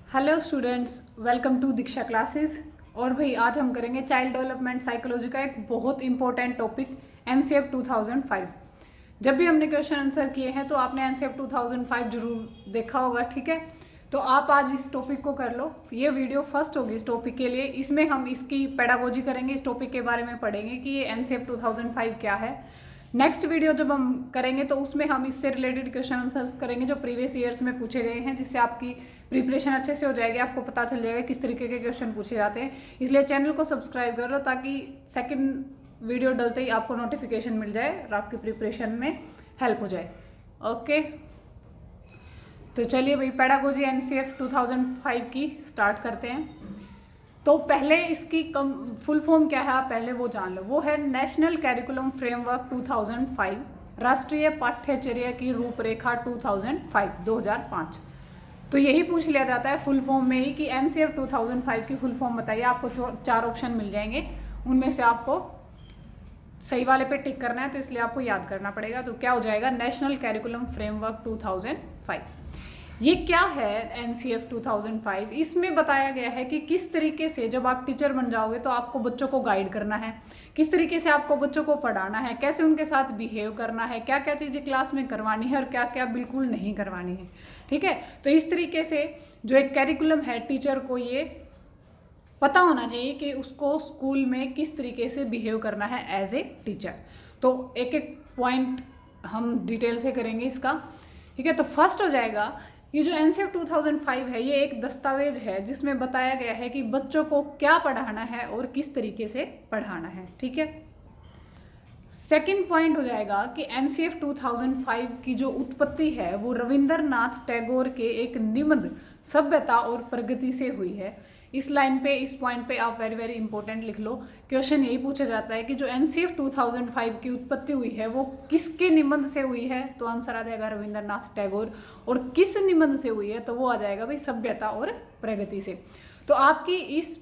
Hello students, welcome to Diksha classes. और भाई आज हम करेंगे चाइल्ड डेवलपमेंट साइकोलॉजी का एक बहुत इंपॉर्टेंट टॉपिक एनसीएफ 2005। जब भी हमने क्वेश्चन आंसर किए हैं तो आपने एनसीएफ 2005 जरूर देखा होगा, ठीक है। तो आप आज इस टॉपिक को कर लो। ये वीडियो फर्स्ट होगी इस टॉपिक के लिए। इसमें हम इसकी पेडागोजी करेंगे, इस टॉपिक के बारे में पढ़ेंगे कि ये एनसीएफ 2005 क्या है। नेक्स्ट वीडियो जब हम करेंगे तो उसमें हम इससे रिलेटेड क्वेश्चन आंसर्स करेंगे जो प्रीवियस ईयर्स में पूछे गए हैं, जिससे आपकी प्रिपरेशन अच्छे से हो जाएगी। आपको पता चल जाएगा किस तरीके के क्वेश्चन पूछे जाते हैं। इसलिए चैनल को सब्सक्राइब कर लो ताकि सेकंड वीडियो डलते ही आपको नोटिफिकेशन मिल जाए और आपकी प्रिपरेशन में हेल्प हो जाए। ओके, तो चलिए भाई पेडागोजी एनसीएफ 2005 की स्टार्ट करते हैं। तो पहले इसकी फुल फॉर्म क्या है आप पहले वो जान लो। वो है नेशनल कैरिकुलम फ्रेमवर्क 2005, राष्ट्रीय पाठ्यचर्या की रूपरेखा 2005। तो यही पूछ लिया जाता है फुल फॉर्म में ही कि एनसीएफ 2005 की फुल फॉर्म बताइए। आपको 4 ऑप्शन मिल जाएंगे, उनमें से आपको सही वाले पे टिक करना है, तो इसलिए आपको याद करना पड़ेगा। तो क्या हो जाएगा, नेशनल कैरिकुलम फ्रेमवर्क 2005। ये क्या है एनसीएफ 2005? इसमें बताया गया है कि किस तरीके से जब आप टीचर बन जाओगे तो आपको बच्चों को गाइड करना है, किस तरीके से आपको बच्चों को पढ़ाना है, कैसे उनके साथ बिहेव करना है, क्या क्या चीज़ें क्लास में करवानी है और क्या क्या बिल्कुल नहीं करवानी है, ठीक है। तो इस तरीके से जो एक कैरिकुलम है, टीचर को ये पता होना चाहिए कि उसको स्कूल में किस तरीके से बिहेव करना है एज ए टीचर। तो एक एक पॉइंट हम डिटेल से करेंगे इसका, ठीक है। तो फर्स्ट हो जाएगा, ये जो एनसीएफ 2005 है ये एक दस्तावेज है जिसमें बताया गया है कि बच्चों को क्या पढ़ाना है और किस तरीके से पढ़ाना है, ठीक है। सेकंड पॉइंट हो जाएगा कि एनसीएफ 2005 की जो उत्पत्ति है वो रविंद्रनाथ टैगोर के एक निबंध सभ्यता और प्रगति से हुई है। इस लाइन पे, इस पॉइंट पे आप वेरी वेरी इंपॉर्टेंट लिख लो। क्वेश्चन यही पूछा जाता है कि जो एनसीएफ 2005 की उत्पत्ति हुई है वो किसके निबंध से हुई है, तो आंसर आ जाएगा रविंद्रनाथ टैगोर। और किस निबंध से हुई है, तो वो आ जाएगा भाई सभ्यता और प्रगति से। तो आपकी इस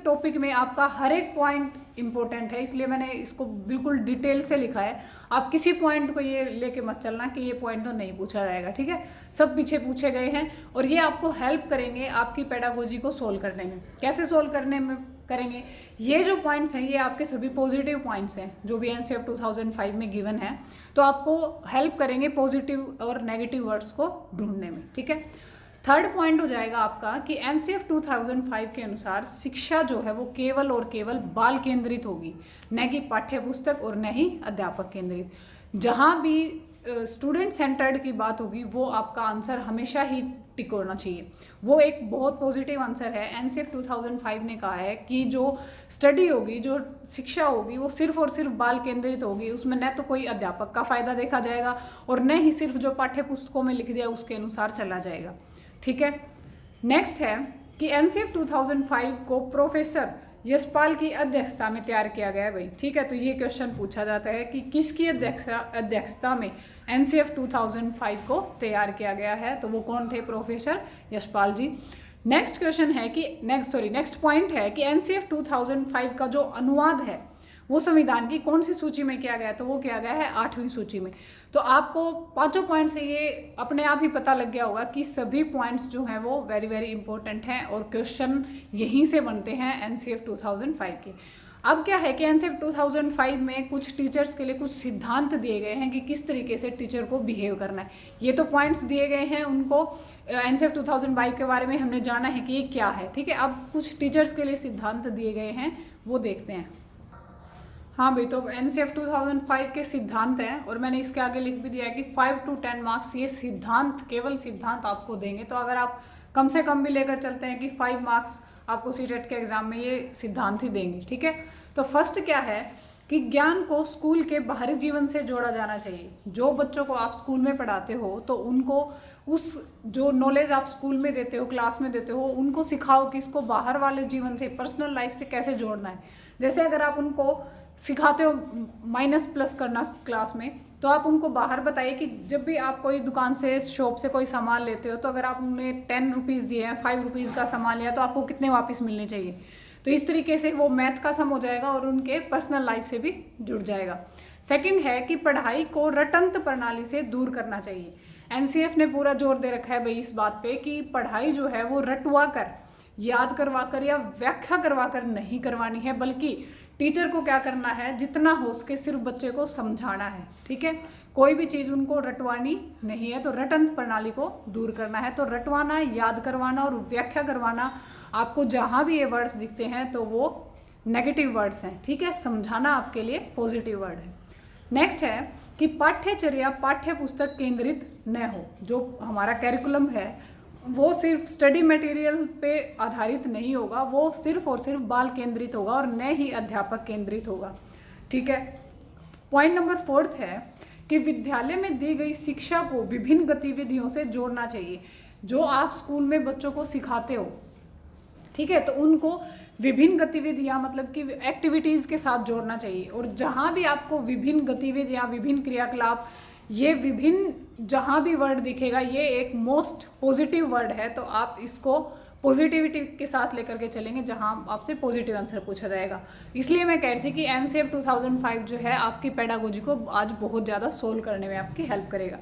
टॉपिक में आपका हर एक पॉइंट इंपॉर्टेंट है, इसलिए मैंने इसको बिल्कुल डिटेल से लिखा है। आप किसी पॉइंट को ये लेके मत चलना कि ये पॉइंट तो नहीं पूछा जाएगा, ठीक है। सब पीछे पूछे गए हैं और ये आपको हेल्प करेंगे आपकी पेडागोजी को सोल्व करने में। कैसे सोल्व करने में करेंगे, ये जो पॉइंट्स हैं ये आपके सभी पॉजिटिव पॉइंट्स हैं जो भी एनसीएफ 2005 में गिवन है। तो आपको हेल्प करेंगे पॉजिटिव और नेगेटिव वर्ड्स को ढूंढने में, ठीक है। थर्ड पॉइंट हो जाएगा आपका कि एनसीएफ 2005 के अनुसार शिक्षा जो है वो केवल और केवल बाल केंद्रित होगी, न कि पाठ्य पुस्तक और न ही अध्यापक केंद्रित। जहाँ भी स्टूडेंट सेंटर्ड की बात होगी वो आपका आंसर हमेशा ही टिक होना चाहिए। वो एक बहुत पॉजिटिव आंसर है। एनसीएफ 2005 ने कहा है कि जो स्टडी होगी, जो शिक्षा होगी वो सिर्फ और सिर्फ बाल केंद्रित होगी। उसमें न तो कोई अध्यापक का फायदा देखा जाएगा और न ही सिर्फ जो पाठ्य पुस्तकों में लिख दिया उसके अनुसार चला जाएगा, ठीक है। नेक्स्ट है कि एनसीएफ 2005 को प्रोफेसर यशपाल की अध्यक्षता में तैयार किया गया है भाई, ठीक है। तो ये क्वेश्चन पूछा जाता है कि किसकी अध्यक्षता में एनसीएफ 2005 को तैयार किया गया है, तो वो कौन थे, प्रोफेसर यशपाल जी। नेक्स्ट क्वेश्चन है कि नेक्स्ट पॉइंट है कि एनसीएफ 2005 का जो अनुवाद है वो संविधान की कौन सी सूची में किया गया है, तो वो किया गया है 8वीं सूची में। तो आपको पांचों पॉइंट से ये अपने आप ही पता लग गया होगा कि सभी पॉइंट्स जो हैं वो वेरी वेरी इंपॉर्टेंट हैं और क्वेश्चन यहीं से बनते हैं एनसीएफ 2005 के। अब क्या है कि एनसीएफ 2005 में कुछ टीचर्स के लिए कुछ सिद्धांत दिए गए हैं कि किस तरीके से टीचर को बिहेव करना है। ये तो पॉइंट्स दिए गए हैं, उनको एनसीएफ 2005 के बारे में हमने जाना है कि ये क्या है, ठीक है। अब कुछ टीचर्स के लिए सिद्धांत दिए गए हैं, वो देखते हैं। हाँ भाई, तो एनसीएफ 2005 के सिद्धांत हैं और मैंने इसके आगे लिख भी दिया है कि 5 to 10 मार्क्स ये सिद्धांत, केवल सिद्धांत आपको देंगे। तो अगर आप कम से कम भी लेकर चलते हैं कि 5 मार्क्स आपको सीटेट के एग्जाम में ये सिद्धांत ही देंगे, ठीक है। तो फर्स्ट क्या है कि ज्ञान को स्कूल के बाहरी जीवन से जोड़ा जाना चाहिए। जो बच्चों को आप स्कूल में पढ़ाते हो तो उनको उस जो नॉलेज आप स्कूल में देते हो, क्लास में देते हो, उनको सिखाओ कि इसको बाहर वाले जीवन से, पर्सनल लाइफ से कैसे जोड़ना है। जैसे अगर आप उनको सिखाते हो माइनस प्लस करना क्लास में, तो आप उनको बाहर बताइए कि जब भी आप कोई दुकान से, शॉप से कोई सामान लेते हो तो अगर आपने 10 रुपीज़ दिए हैं, 5 रुपीज़ का सामान लिया तो आपको कितने वापस मिलने चाहिए। तो इस तरीके से वो मैथ का सम हो जाएगा और उनके पर्सनल लाइफ से भी जुड़ जाएगा। सेकंड है कि पढ़ाई को रटंत प्रणाली से दूर करना चाहिए। एनसीएफ ने पूरा जोर दे रखा है भाई इस बात पे कि पढ़ाई जो है वो रटवा कर, याद करवा कर या व्याख्या करवा कर नहीं करवानी है, बल्कि टीचर को क्या करना है, जितना हो सके सिर्फ बच्चे को समझाना है। ठीक है, कोई भी चीज़ उनको रटवानी नहीं है, तो रटंत प्रणाली को दूर करना है। तो रटवाना, याद करवाना और व्याख्या करवाना, आपको जहाँ भी ये वर्ड्स दिखते हैं तो वो नेगेटिव वर्ड्स हैं। ठीक है, समझाना आपके लिए पॉजिटिव वर्ड है। नेक्स्ट है कि पाठ्यचर्या पाठ्य पुस्तक केंद्रित न हो। जो हमारा कैरिकुलम है वो सिर्फ स्टडी मटेरियल पे आधारित नहीं होगा, वो सिर्फ और सिर्फ बाल केंद्रित होगा और न ही अध्यापक केंद्रित होगा। ठीक है, पॉइंट नंबर 4 है कि विद्यालय में दी गई शिक्षा को विभिन्न गतिविधियों से जोड़ना चाहिए। जो आप स्कूल में बच्चों को सिखाते हो, ठीक है, तो उनको विभिन्न गतिविधियां मतलब कि एक्टिविटीज़ के साथ जोड़ना चाहिए। और जहाँ भी आपको विभिन्न गतिविधियां, विभिन्न क्रियाकलाप, ये विभिन्न जहाँ भी वर्ड दिखेगा ये एक मोस्ट पॉजिटिव वर्ड है, तो आप इसको पॉजिटिविटी के साथ लेकर के चलेंगे जहाँ आपसे पॉजिटिव आंसर पूछा जाएगा। इसलिए मैं कह रही थी कि एनसीएफ 2005 जो है आपकी पेडागोजी को आज बहुत ज़्यादा सोल्व करने में आपकी हेल्प करेगा।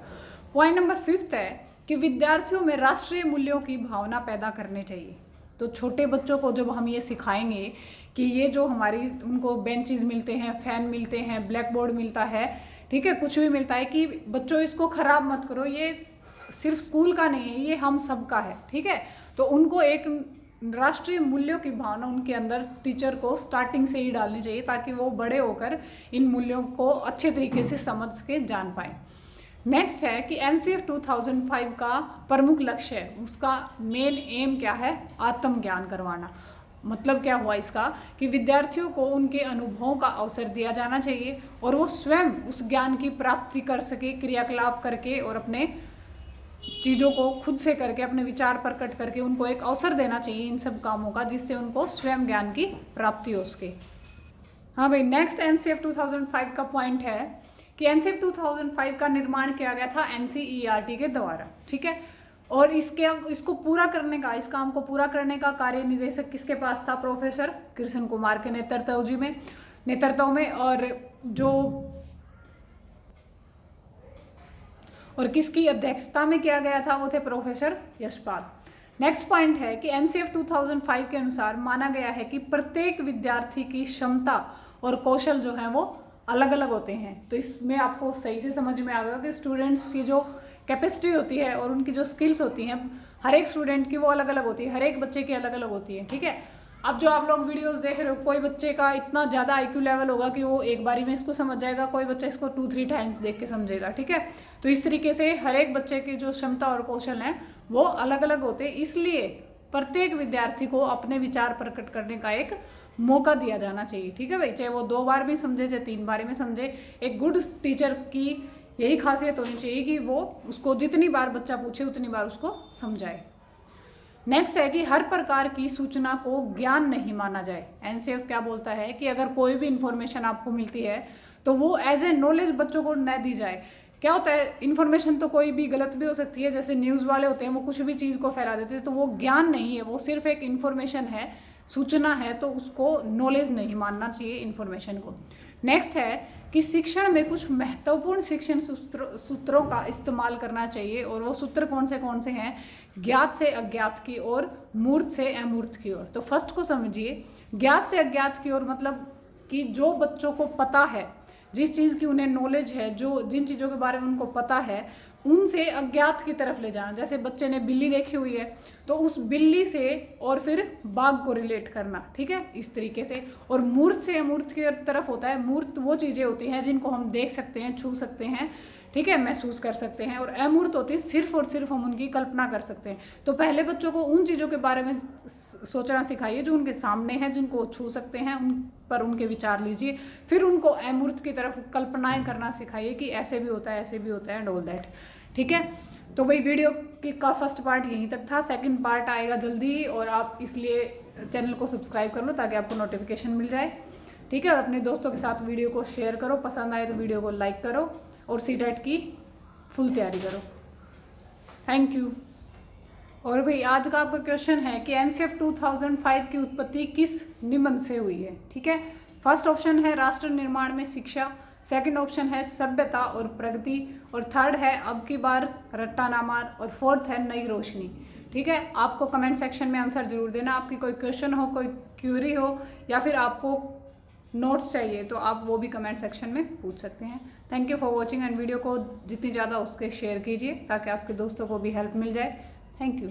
पॉइंट नंबर 5 है कि विद्यार्थियों में राष्ट्रीय मूल्यों की भावना पैदा करनी चाहिए। तो छोटे बच्चों को जब हम ये सिखाएंगे कि ये जो हमारी उनको बेंचेस मिलते हैं, फैन मिलते हैं, ब्लैक बोर्ड मिलता है, ठीक है, कुछ भी मिलता है, कि बच्चों इसको ख़राब मत करो, ये सिर्फ स्कूल का नहीं है, ये हम सब का है। ठीक है, तो उनको एक राष्ट्रीय मूल्यों की भावना उनके अंदर टीचर को स्टार्टिंग से ही डालनी चाहिए, ताकि वो बड़े होकर इन मूल्यों को अच्छे तरीके से समझ के जान पाएँ। नेक्स्ट है कि एनसीएफ 2005 का प्रमुख लक्ष्य है, उसका मेन एम क्या है, आत्मज्ञान करवाना। मतलब क्या हुआ इसका कि विद्यार्थियों को उनके अनुभवों का अवसर दिया जाना चाहिए और वो स्वयं उस ज्ञान की प्राप्ति कर सके, क्रियाकलाप करके और अपने चीज़ों को खुद से करके, अपने विचार प्रकट करके उनको एक अवसर देना चाहिए इन सब कामों का, जिससे उनको स्वयं ज्ञान की प्राप्ति हो सके। हाँ भाई, नेक्स्ट एनसीएफ 2005 का पॉइंट है कि एनसीएफ 2005 का निर्माण किया गया था एनसीईआरटी के द्वारा। ठीक है, और इसको पूरा करने का, इस काम को पूरा करने का कार्य निदेशक किसके पास था, प्रोफेसर कृष्ण कुमार के नेतृत्व में और किसकी अध्यक्षता में किया गया था, वो थे प्रोफेसर यशपाल। नेक्स्ट पॉइंट है कि एनसीएफ 2005 के अनुसार माना गया है कि प्रत्येक विद्यार्थी की क्षमता और कौशल जो है वो अलग अलग होते हैं। तो इसमें आपको सही से समझ में आ गया कि स्टूडेंट्स की जो कैपेसिटी होती है और उनकी जो स्किल्स होती हैं हर एक स्टूडेंट की वो अलग अलग होती है, हर एक बच्चे की अलग अलग होती है। ठीक है, अब जो आप लोग वीडियोस देख रहे हो, कोई बच्चे का इतना ज़्यादा आईक्यू लेवल होगा कि वो एक बारी में इसको समझ जाएगा, कोई बच्चा इसको 2-3 टाइम्स देख के समझेगा। ठीक है, तो इस तरीके से हर एक बच्चे की जो क्षमता और कौशल हैं वो अलग अलग होते हैं, इसलिए प्रत्येक विद्यार्थी को अपने विचार प्रकट करने का एक मौका दिया जाना चाहिए। ठीक है भाई, चाहे वो 2 बार भी समझे, चाहे 3 बार में समझे, एक गुड टीचर की यही खासियत होनी चाहिए कि वो उसको जितनी बार बच्चा पूछे उतनी बार उसको समझाए। नेक्स्ट है कि हर प्रकार की सूचना को ज्ञान नहीं माना जाए। एनसीएफ क्या बोलता है कि अगर कोई भी इंफॉर्मेशन आपको मिलती है तो वो एज ए नॉलेज बच्चों को न दी जाए। क्या होता है, इन्फॉर्मेशन तो कोई भी गलत भी हो सकती है, जैसे न्यूज़ वाले होते हैं वो कुछ भी चीज़ को फैला देते हैं, तो वो ज्ञान नहीं है, वो सिर्फ एक इन्फॉर्मेशन है, सूचना है, तो उसको नॉलेज नहीं मानना चाहिए इन्फॉर्मेशन को। नेक्स्ट है कि शिक्षण में कुछ महत्वपूर्ण शिक्षण सूत्रों का इस्तेमाल करना चाहिए, और वो सूत्र कौन से हैं, ज्ञात से अज्ञात की ओर, मूर्त से अमूर्त की ओर। तो फर्स्ट को समझिए, ज्ञात से अज्ञात की ओर मतलब कि जो बच्चों को पता है, जिस चीज़ की उन्हें नॉलेज है, जिन चीज़ों के बारे में उनको पता है, उनसे अज्ञात की तरफ ले जाना। जैसे बच्चे ने बिल्ली देखी हुई है तो उस बिल्ली से और फिर बाघ को रिलेट करना। ठीक है, इस तरीके से। और मूर्त से अमूर्त की तरफ होता है, मूर्त वो चीज़ें होती हैं जिनको हम देख सकते हैं, छू सकते हैं, ठीक है, महसूस कर सकते हैं, और अमूर्त होती है सिर्फ और सिर्फ हम उनकी कल्पना कर सकते हैं। तो पहले बच्चों को उन चीज़ों के बारे में सोचना सिखाइए जो उनके सामने हैं, जिनको छू सकते हैं, उन पर उनके विचार लीजिए। फिर उनको अमूर्त की तरफ कल्पनाएं करना सिखाइए कि ऐसे भी होता है, ऐसे भी होता है, एंड ऑल दैट। ठीक है, तो भाई वीडियो का फर्स्ट पार्ट यहीं तक था, सेकंड पार्ट आएगा जल्दी, और आप इसलिए चैनल को सब्सक्राइब कर लो ताकि आपको नोटिफिकेशन मिल जाए। ठीक है, और अपने दोस्तों के साथ वीडियो को शेयर करो, पसंद आए तो वीडियो को लाइक करो, और सीटेट की फुल तैयारी करो। Thank you. और भाई आज का आपका क्वेश्चन है कि एनसीएफ 2005 की उत्पत्ति किस निबंध से हुई है। ठीक है, फर्स्ट ऑप्शन है राष्ट्र निर्माण में शिक्षा, सेकंड ऑप्शन है सभ्यता और प्रगति, और थर्ड है अब की बार रट्टा ना मार, और फोर्थ है नई रोशनी। ठीक है, आपको कमेंट सेक्शन में आंसर जरूर देना। आपकी कोई क्वेश्चन हो, कोई क्यूरी हो, या फिर आपको नोट्स चाहिए तो आप वो भी कमेंट सेक्शन में पूछ सकते हैं। Thank you for watching, and video को जितनी ज़्यादा उसके शेयर कीजिए ताकि आपके दोस्तों को भी हेल्प मिल जाए। Thank you.